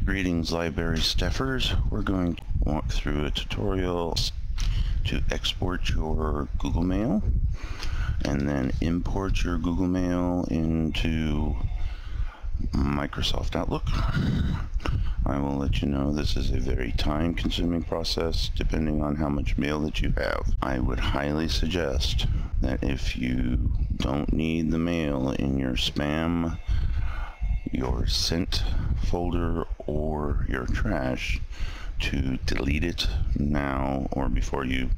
Greetings, library staffers. We're going to walk through a tutorial to export your Google Mail and then import your Google Mail into Microsoft Outlook. I will let you know this is a very time-consuming process depending on how much mail that you have. I would highly suggest that if you don't need the mail in your spam, your sent folder, or your trash, to delete it now or before you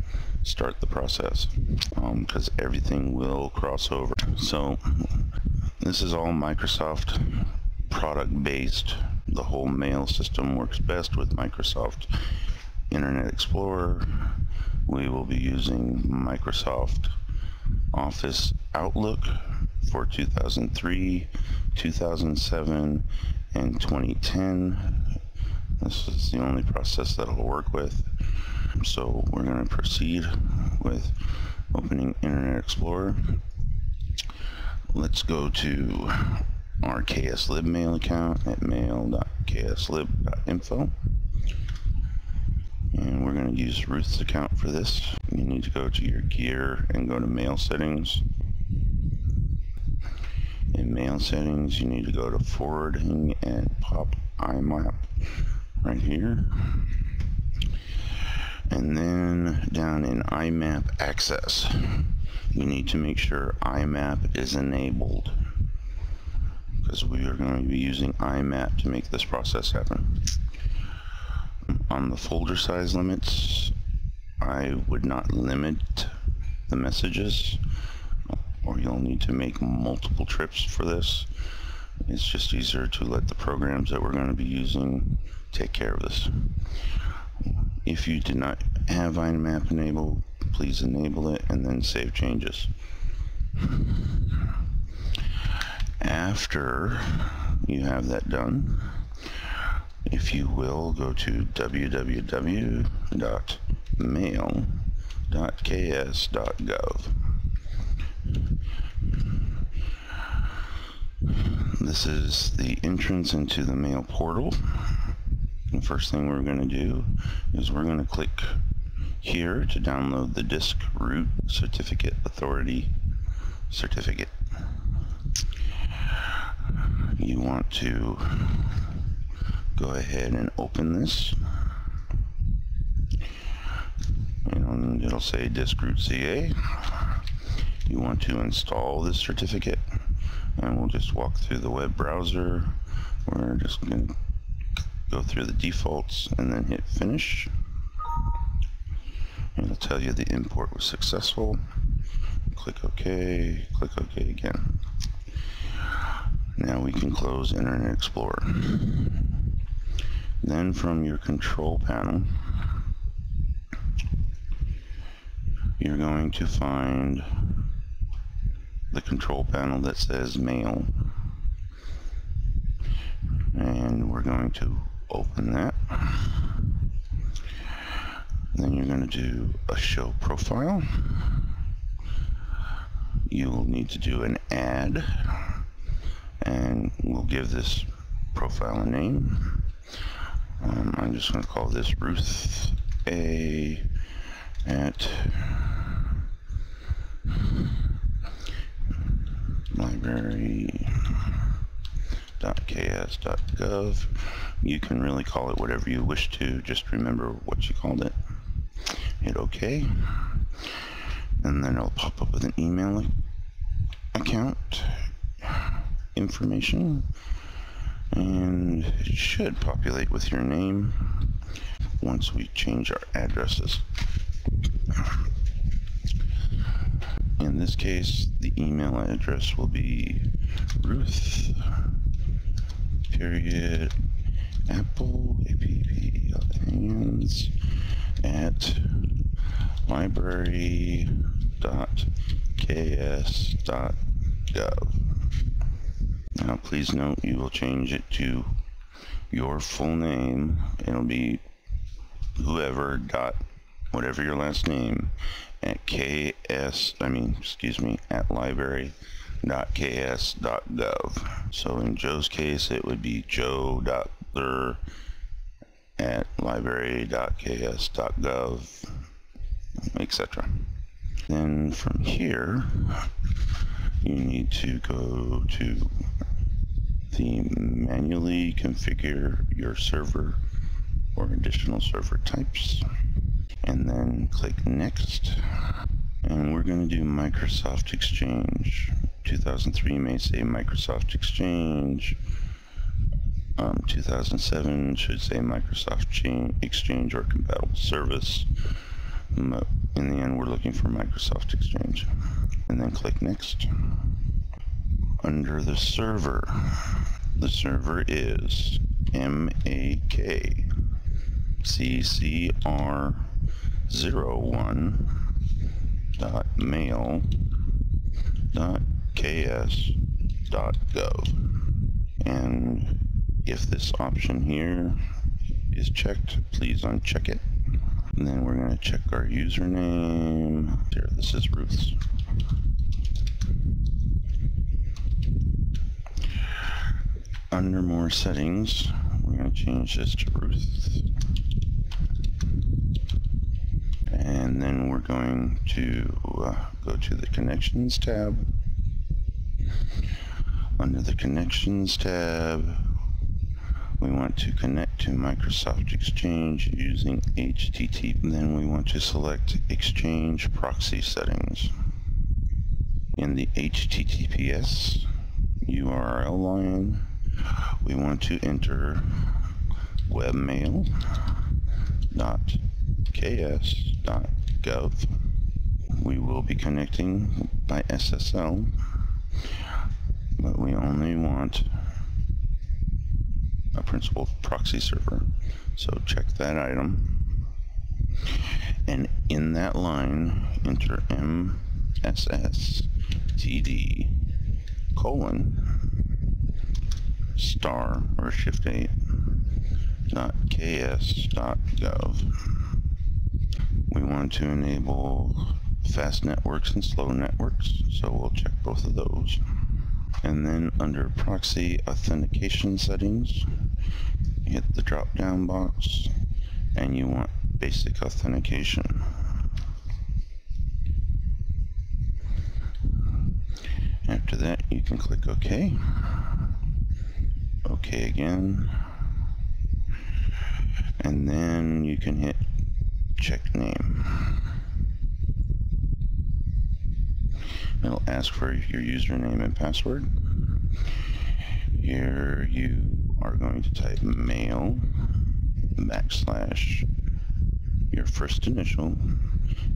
start the process, because everything will cross over. So this is all Microsoft product based. The whole mail system works best with Microsoft Internet Explorer. We will be using Microsoft Office Outlook for 2003, 2007, and 2010. This is the only process that it'll work with. So we're going to proceed with opening Internet Explorer. Let's go to our KSLIB mail account at mail.kslib.info. And we're going to use Ruth's account for this. You need to go to your gear and go to mail settings. In mail settings, you need to go to forwarding and pop IMAP right here. And then down in IMAP access, you need to make sure IMAP is enabled, because we are going to be using IMAP to make this process happen. On the folder size limits, I would not limit the messages, or you'll need to make multiple trips for this. It's just easier to let the programs that we're going to be using take care of this. If you did not have IMAP enabled, please enable it and then save changes. After you have that done, if you will, go to www.mail.ks.gov. This is the entrance into the mail portal. The first thing we're going to do is we're going to click here to download the disk root certificate authority certificate. You want to go ahead and open this, and it'll say disk root CA. You want to install this certificate, and we'll just walk through the web browser. We're just going to go through the defaults and then hit finish. It'll tell you the import was successful. Click OK, click OK again. Now we can close Internet Explorer. Then from your control panel, you're going to find the control panel that says Mail, and we're going to open that. Then you're going to do a show profile. You will need to do an add, and we'll give this profile a name. I'm just going to call this Ruth A at library.ks.gov. You can really call it whatever you wish to, just remember what you called it. Hit OK, and then it'll pop up with an email account information, and it should populate with your name once we change our addresses. In this case, the email address will be Ruth Apple hands at library.ks.gov. Now please note, you will change it to your full name. It'll be whoever dot whatever your last name at at library.ks.gov. So in Joe's case, it would be joe.butler folder at library.ks.gov, etc. Then from here, you need to go to the manually configure your server or additional server types, and then click next. And we're going to do Microsoft Exchange. 2003 may say Microsoft Exchange. 2007 should say Microsoft Exchange or compatible service. In the end, we're looking for Microsoft Exchange. And then click next. Under the server is makccr01.mail.ks.gov. And if this option here is checked, please uncheck it. And then we're going to check our username. Here, this is Ruth's. Under more settings, we're going to change this to Ruth. And then we're going to go to the Connections tab. Under the Connections tab, we want to connect to Microsoft Exchange using HTTP. Then we want to select Exchange Proxy Settings. In the HTTPS URL line, we want to enter webmail.ks.gov. We will be connecting by SSL, but we only want a principal proxy server. So check that item. And in that line, enter MSSTD : star or shift 8 .ks.gov. We want to enable fast networks and slow networks, so we'll check both of those. And then under proxy authentication settings, hit the drop down box and you want basic authentication. After that, you can click OK. OK again. And then you can hit check name. It'll ask for your username and password. Here you are going to type mail / your first initial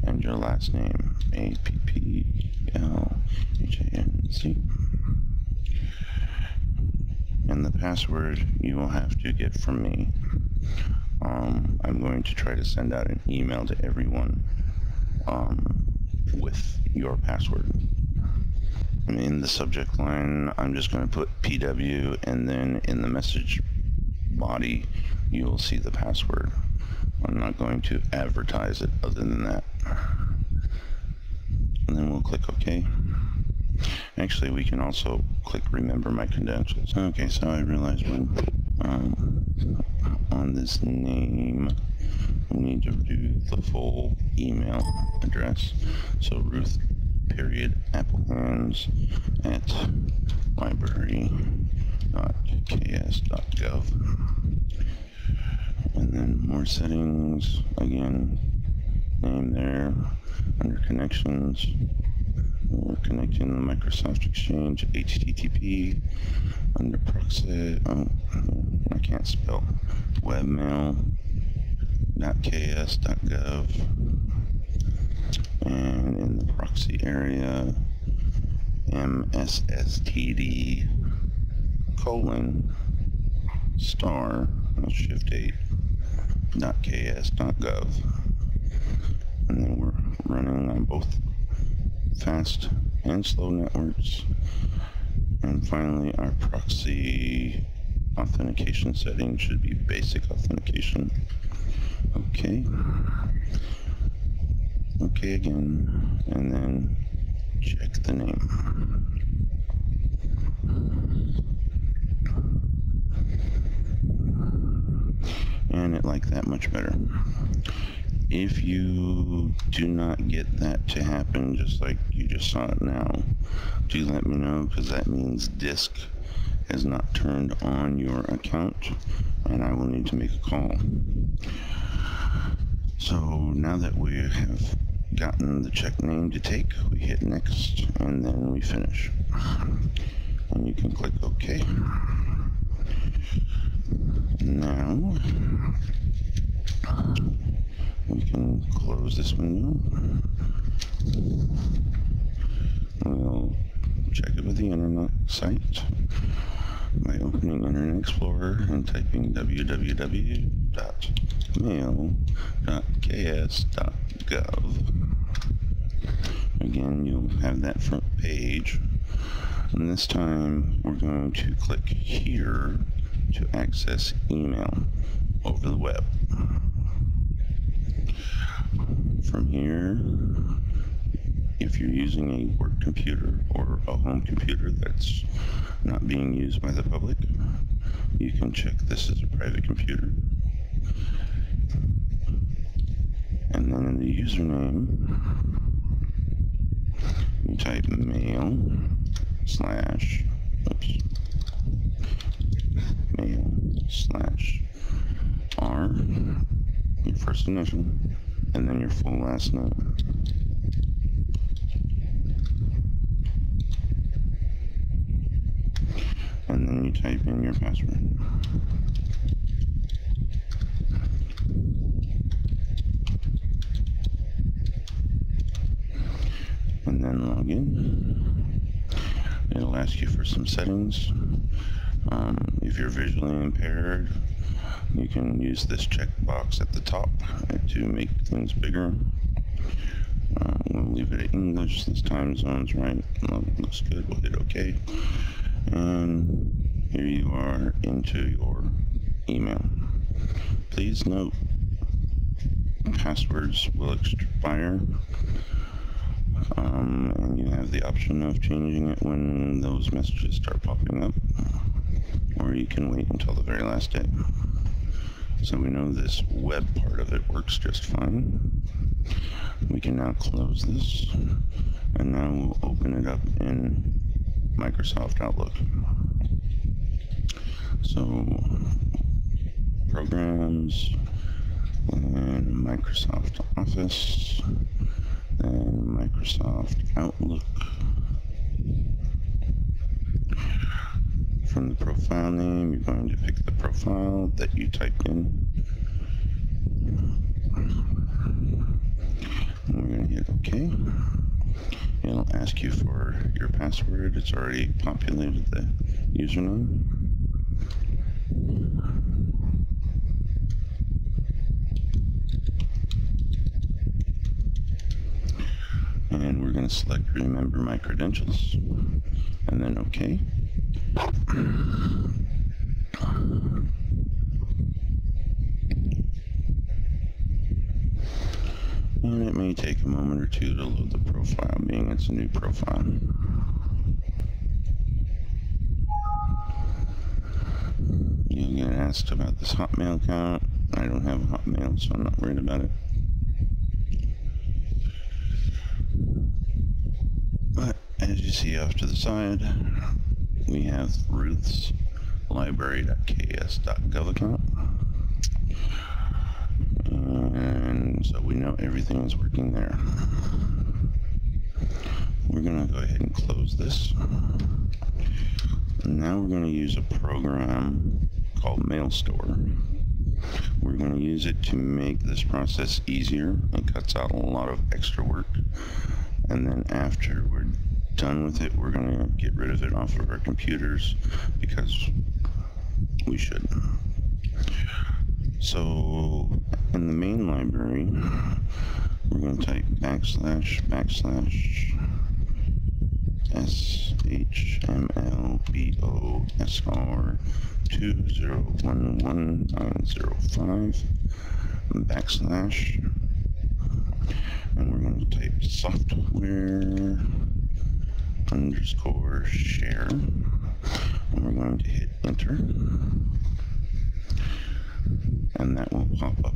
and your last name, APPLHANC. And the password you will have to get from me. I'm going to try to send out an email to everyone with your password. And in the subject line, I'm just going to put PW, and then in the message body, you will see the password. I'm not going to advertise it other than that. And then we'll click OK. Actually, we can also click remember my credentials. Okay, so I realized when on this name, we need to do the full email address. So Ruth.applehands@library.ks.gov. And then more settings, again, name there, under connections. We're connecting the Microsoft Exchange HTTP under proxy. Oh, I can't spell. Webmail.ks.gov. And in the proxy area, MSSTD : star shift 8 .ks.gov. And then we're running on both fast and slow networks. And finally, our proxy authentication setting should be basic authentication. Okay. Okay again, and then check the name. and it liked that much better. If you do not get that to happen just like you just saw it now, do let me know, because that means disk has not turned on your account and I will need to make a call. So now that we have gotten the check name to take, we hit next and then we finish. And you can click OK. Now we can close this window. We'll check it with the internet site by opening Internet Explorer and typing www.mail.ks.gov. Again, you'll have that front page. And this time, we're going to click here to access email over the web. From here, if you're using a work computer or a home computer that's not being used by the public, you can check this as a private computer. And then in the username, you type mail/r, your first initial, and then your full last name. And then you type in your password. And then log in. It'll ask you for some settings. If you're visually impaired, you can use this checkbox at the top to make things bigger. We'll leave it at English. This time zone's right. Looks good. We'll hit OK. And here you are into your email. Please note, passwords will expire, and you have the option of changing it when those messages start popping up, or you can wait until the very last day. So we know this web part of it works just fine. We can now close this, and now we'll open it up in Microsoft Outlook. So programs, and Microsoft Office, and Microsoft Outlook. From the profile name, you're going to pick the profile that you typed in. And we're going to hit OK. It'll ask you for your password. It's already populated the username. And we're going to select remember my credentials and then OK. And it may take a moment or two to load the profile, being it's a new profile. You'll get asked about this Hotmail account. I don't have a Hotmail, so I'm not worried about it. But as you see off to the side, we have Ruth's library.ks.gov account. And so we know everything is working there. We're going to go ahead and close this. And now we're going to use a program called MailStore. We're going to use it to make this process easier. It cuts out a lot of extra work. And then after we're done with it, we're going to get rid of it off of our computers because we should. So in the main library, we're going to type //shmlbosr2011905 / and we're going to type software_share, and we're going to hit enter. And and that will pop up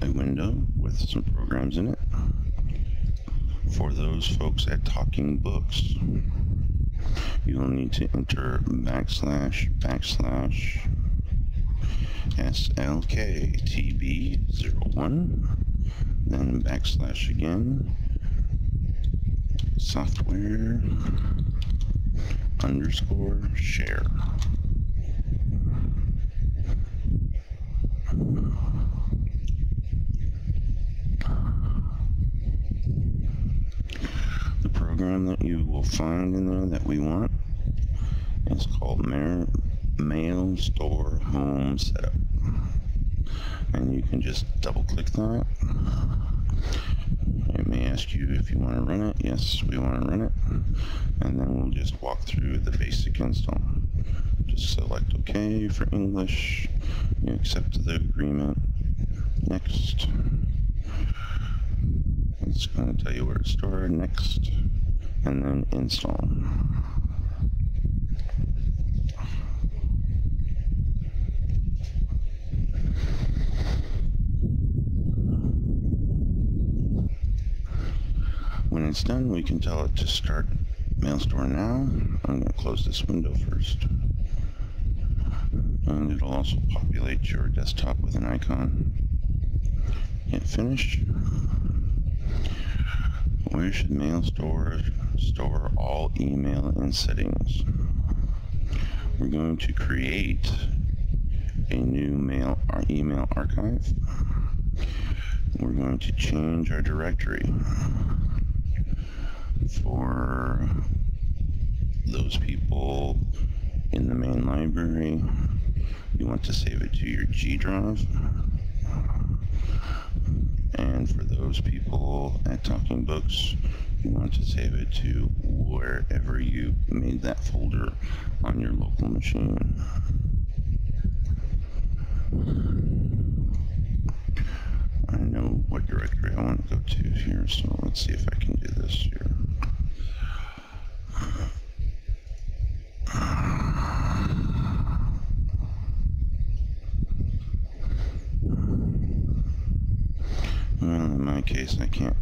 a window with some programs in it. For those folks at Talking Books, you'll need to enter //SLKTB01, then / again, software _ share. The program that you will find in there that we want is called Mail Store Home Setup. And you can just double click that. It may ask you if you want to run it. Yes, we want to run it. And then we'll just walk through the basic install. Just select OK for English. You accept the agreement. Next. It's going to tell you where it's stored. Next. And then install. When it's done, we can tell it to start Mail Store now. I'm going to close this window first. And it'll also populate your desktop with an icon. Hit finish. Where should Mail Store store all email and settings? We're going to create a new email archive. We're going to change our directory. For those people in the main library, you want to save it to your G drive. And for those people at Talking Books, you want to save it to wherever you made that folder on your local machine. I know what directory I want to go to here, so let's see if I can do this here. Well, in my case, I can't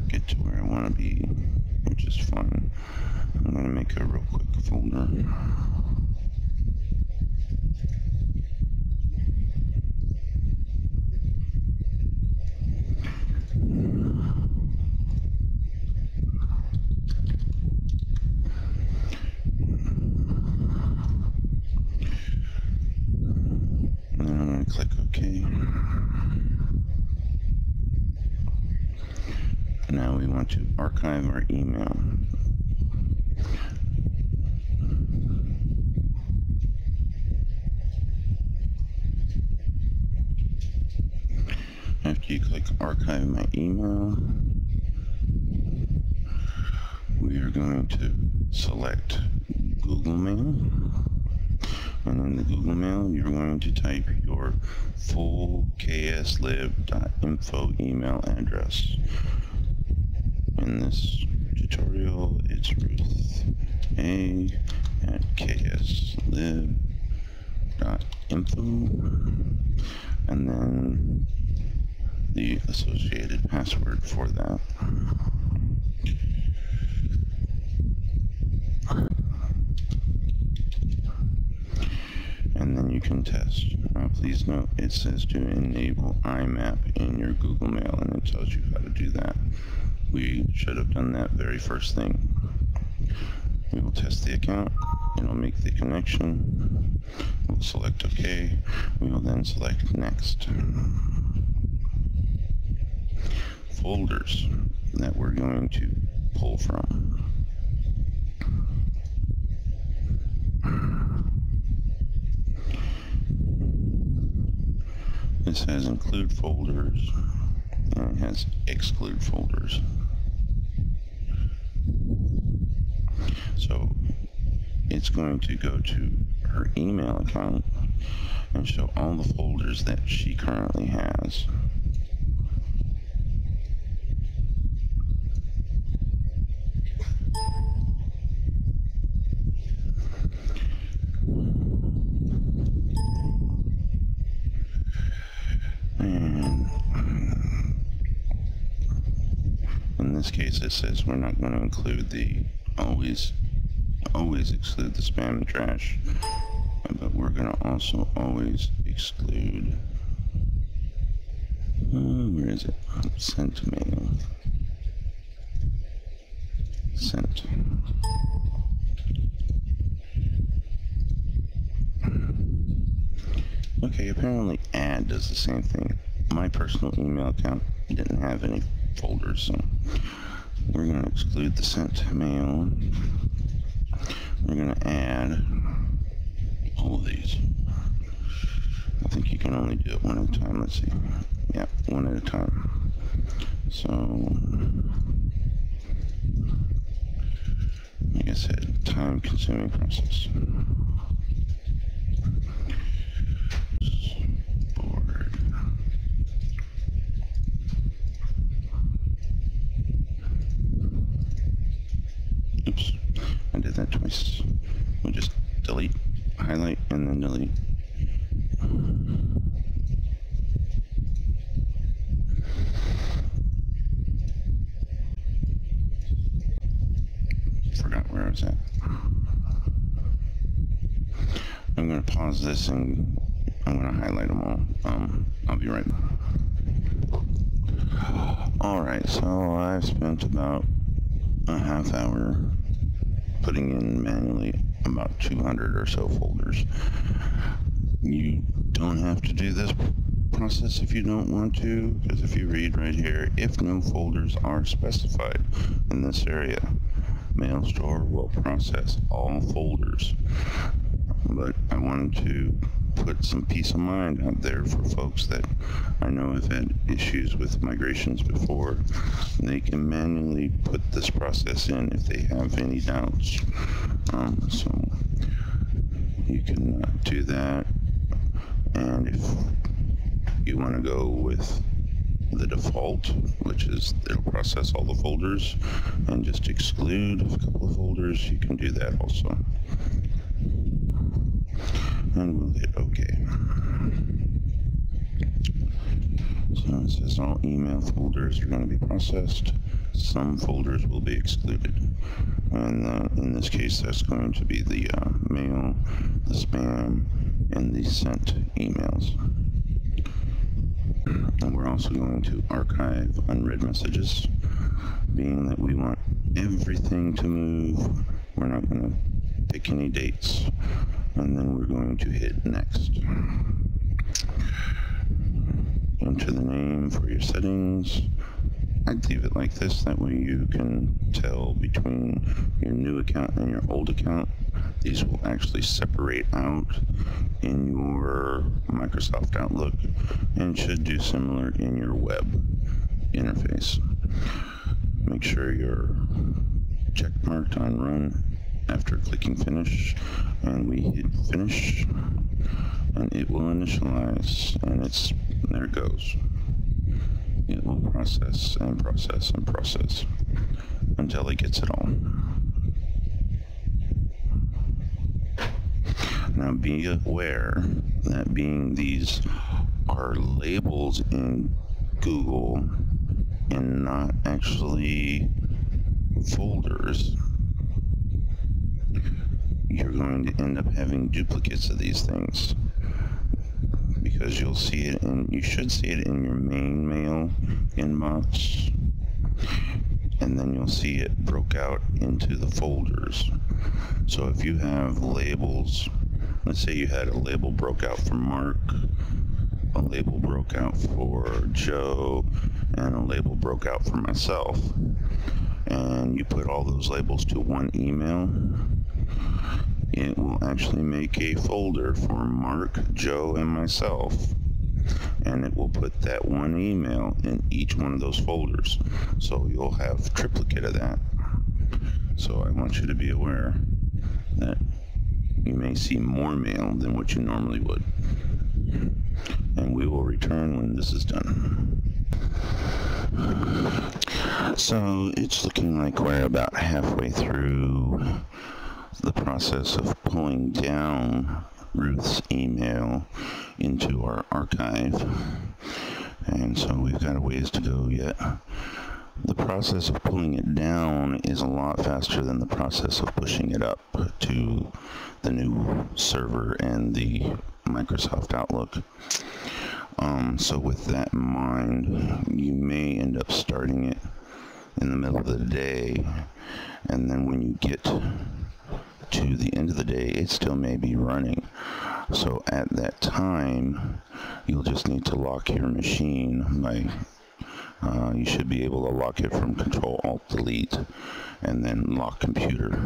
get to where I want to be, which is fine. I'm going to make a real quick folder. Click OK. Now we want to archive our email. After you click archive my email, we are going to select Google Mail. And in the Google Mail, you're going to type your full KSLIB.info email address. In this tutorial, it's ruth@kslib.info, and then the associated password for that. And then you can test. Now please note it says to enable IMAP in your Google Mail, and it tells you how to do that. We should have done that very first thing. We will test the account. It'll make the connection. We'll select OK. We will then select Next. Folders that we're going to pull from. This has include folders, and it has exclude folders. So it's going to go to her email account and show all the folders that she currently has. case it says we're not going to include the always exclude the spam and trash, but we're going to also always exclude, where is it? Sent mail. Sent. Okay, apparently add does the same thing. My personal email account didn't have any folders, so we're going to exclude the sent mail. We're going to add all of these. I think you can only do it one at a time. Let's see. Yeah, one at a time. So, like I said, time-consuming process. Board. Oops, I did that twice. We'll just delete, highlight, and then delete. Forgot where I was at. I'm going to pause this and I'm going to highlight them all. I'll be right back. Alright, so I've spent about a half hour putting in manually about 200 or so folders. You don't have to do this process if you don't want to, because if you read right here, if no folders are specified in this area, MailStore will process all folders. But I wanted to put some peace of mind out there for folks that I know have had issues with migrations before. They can manually put this process in if they have any doubts. So you can do that. And if you want to go with the default, which is it'll process all the folders and just exclude a couple of folders, you can do that also. And we'll hit OK. So it says all email folders are going to be processed. Some folders will be excluded. And in this case, that's going to be the mail, the spam, and the sent emails. And we're also going to archive unread messages, being that we want everything to move. We're not going to pick any dates. And then we're going to hit next. Enter the name for your settings. I'd leave it like this, that way you can tell between your new account and your old account. These will actually separate out in your Microsoft Outlook and should do similar in your web interface. Make sure you're check marked on run after clicking finish, and we hit finish and it will initialize, and there it goes. It will process and process and process until it gets it all. Now be aware that being these are labels in Google and not actually folders, you're going to end up having duplicates of these things, because you'll see it you should see it in your main mail inbox, and then you'll see it broke out into the folders. So if you have labels, let's say you had a label broke out for Mark, a label broke out for Joe, and a label broke out for myself, and you put all those labels to one email, it will actually make a folder for Mark, Joe, and myself, and it will put that one email in each one of those folders. So you'll have triplicate of that. So I want you to be aware that you may see more mail than what you normally would. And we will return when this is done. So it's looking like we're about halfway through the process of pulling down Ruth's email into our archive, and so we've got a ways to go yet. The process of pulling it down is a lot faster than the process of pushing it up to the new server and the Microsoft Outlook. So with that in mind, you may end up starting it in the middle of the day, and then when you get to the end of the day, it still may be running. So at that time, you'll just need to lock your machine by you should be able to lock it from Control-Alt-Delete and then lock computer,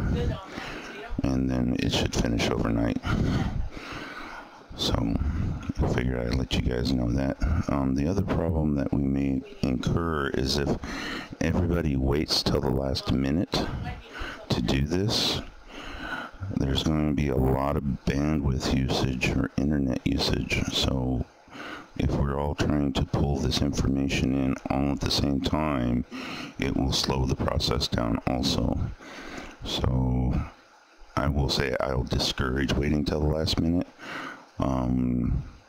and then it should finish overnight. So I figured I'd let you guys know that. The other problem that we may incur is if everybody waits till the last minute to do this, there's going to be a lot of bandwidth usage or internet usage. So if we're all trying to pull this information in all at the same time, it will slow the process down also. So I will say I'll discourage waiting till the last minute.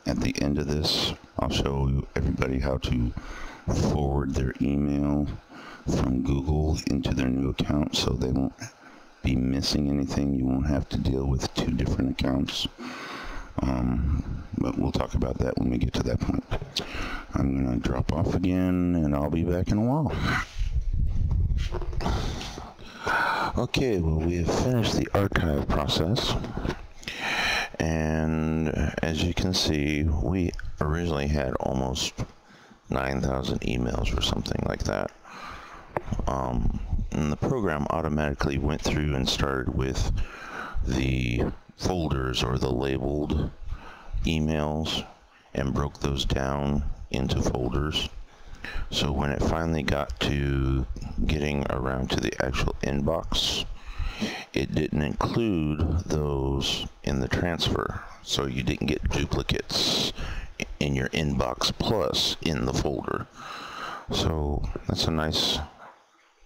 At the end of this, I'll show everybody how to forward their email from Google into their new account so they won't be missing anything. You won't have to deal with 2 different accounts. But we'll talk about that when we get to that point. I'm going to drop off again, and I'll be back in a while. Okay, well, we have finished the archive process. And as you can see, we originally had almost 9,000 emails or something like that. And the program automatically went through and started with the folders or the labeled emails and broke those down into folders. So when it finally got to getting around to the actual inbox, it didn't include those in the transfer, so you didn't get duplicates in your inbox plus in the folder. So that's a nice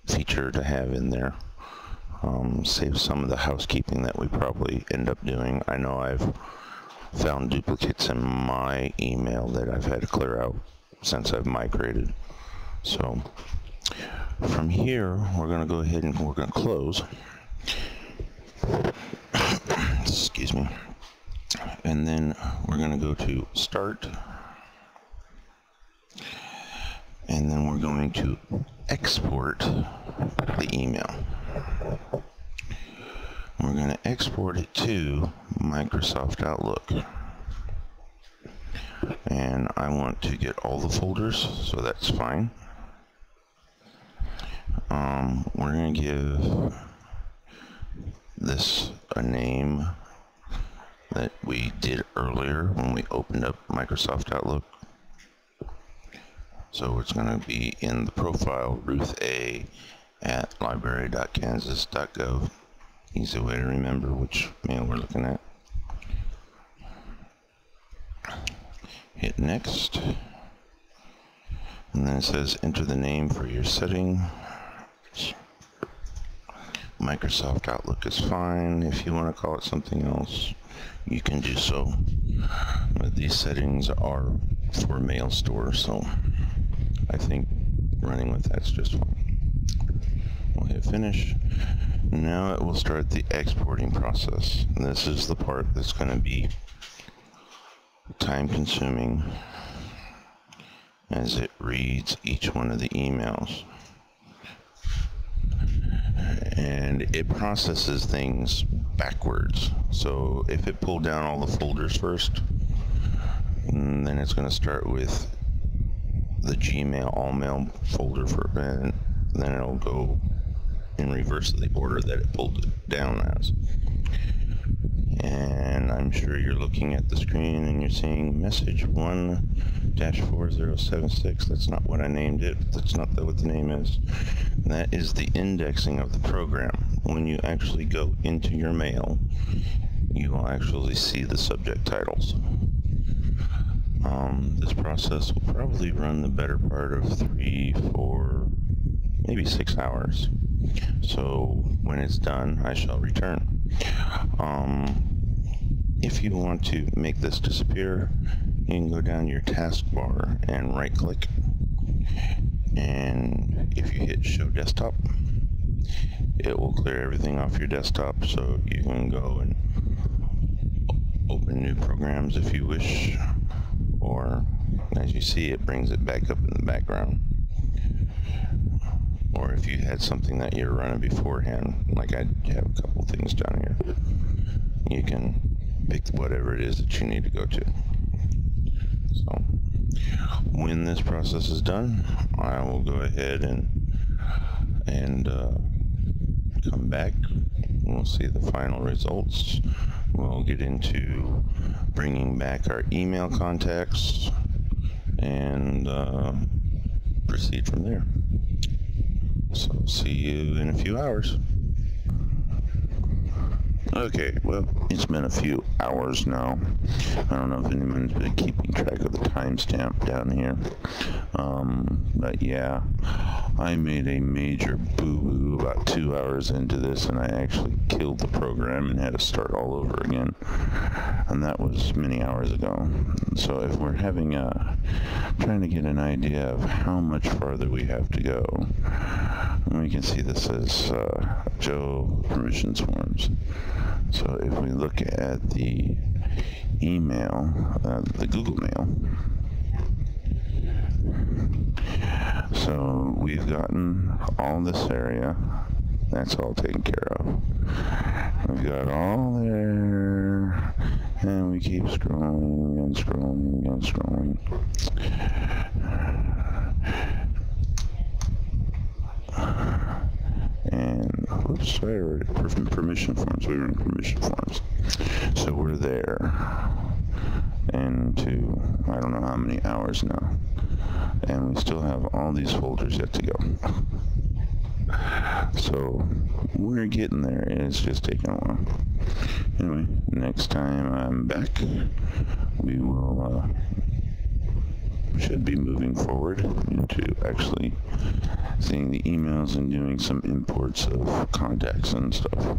feature to have in there. Saves some of the housekeeping that we probably end up doing. I know I've found duplicates in my email that I've had to clear out since I've migrated. So from here, we're going to go ahead and we're going to close. Excuse me. And then we're going to go to Start. And then we're going to export the email. We're going to export it to Microsoft Outlook. And I want to get all the folders, so that's fine. We're going to give this a name that we did earlier when we opened up Microsoft Outlook. So it's going to be in the profile, Ruth A at library.kansas.gov. Easy way to remember which mail we're looking at. Hit next. And then it says enter the name for your setting. Microsoft Outlook is fine. If you want to call it something else, you can do so. But these settings are for mail store, so I think running with that's just fine. We'll hit finish. Now it will start the exporting process. And this is the part that's going to be time consuming as it reads each one of the emails. And it processes things backwards. So if it pulled down all the folders first, then it's going to start with the Gmail all mail folder for and then it'll go in reverse of the order that it pulled it down as. And I'm sure you're looking at the screen and you're seeing message 1-4076. That's not what I named it. That's not what the name is. That is the indexing of the program. When you actually go into your mail, you will actually see the subject titles. This process will probably run the better part of 3, 4, maybe 6 hours. So when it's done, I shall return. If you want to make this disappear, you can go down your taskbar and right click And if you hit show desktop, it will clear everything off your desktop, so you can go and open new programs if you wish, or as you see, it brings it back up in the background. Or if you had something that you're running beforehand, like I have a couple things down here, you can pick whatever it is that you need to go to. So when this process is done, I will go ahead and come back. We'll see the final results. We'll get into bringing back our email contacts and proceed from there. So see you in a few hours. Okay, well, it's been a few hours now. I don't know if anyone's been keeping track of the timestamp down here. But yeah, I made a major boo-boo about 2 hours into this, and I actually killed the program and had to start all over again. And that was many hours ago. So if we're having trying to get an idea of how much farther we have to go, we can see this as Joe permissions forms. So if we look at the email, the Google Mail, so we've gotten all this area. That's all taken care of. We've got all there, and we keep scrolling and scrolling and scrolling. And whoops, I already permission forms. We were in permission forms, so we're there. And to I don't know how many hours now, and we still have all these folders yet to go. So we're getting there. It's just taking a while. Anyway, next time I'm back, we will should be moving forward into actually seeing the emails and doing some imports of contacts and stuff.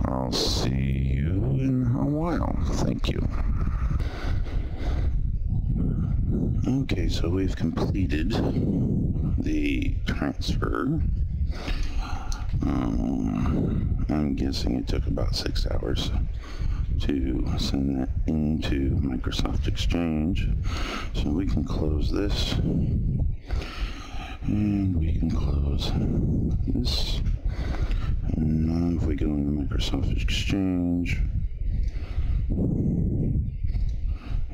I'll see you in a while. Thank you. Okay, so we've completed the transfer. I'm guessing it took about 6 hours to send that into Microsoft Exchange. So we can close this, and we can close this. And now if we go into Microsoft Exchange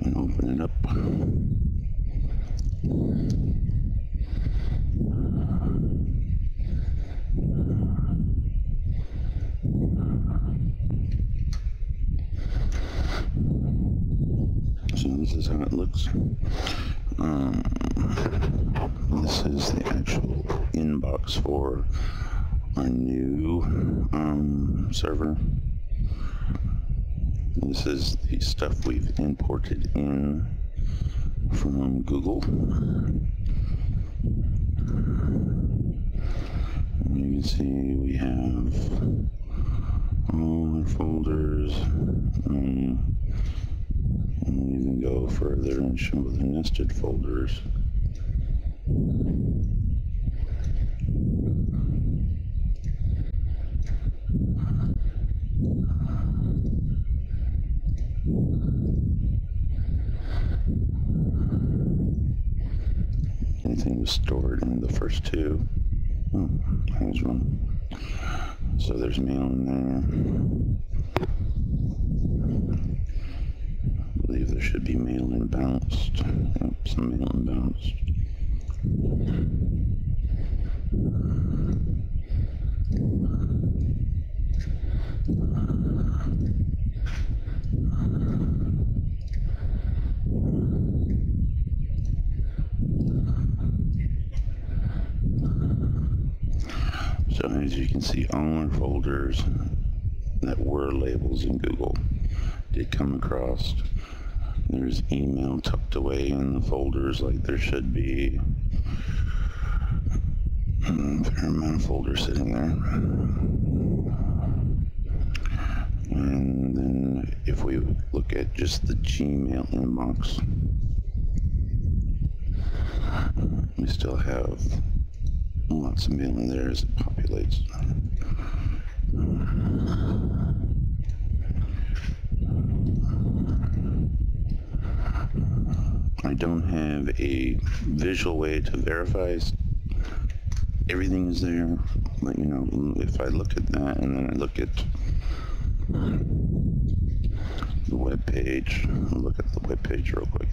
and open it up, so this is how it looks. This is the actual inbox for our new server. This is the stuff we've imported in from Google. You can see we have all our folders. And even go further and show the nested folders. Anything was stored in the first two. Oh, there's one. So there's mail in there. I believe there should be mail and bounced. Yep, some mail and bounced. So as you can see, all our folders that were labels in Google did come across. There's email tucked away in the folders like there should be. A fair amount of folders sitting there. And then if we look at just the Gmail inbox, We still have lots of mail in there as it populates. I don't have a visual way to verify everything is there, but you know, if I look at that and then I look at the web page, I'll look at the web page real quick.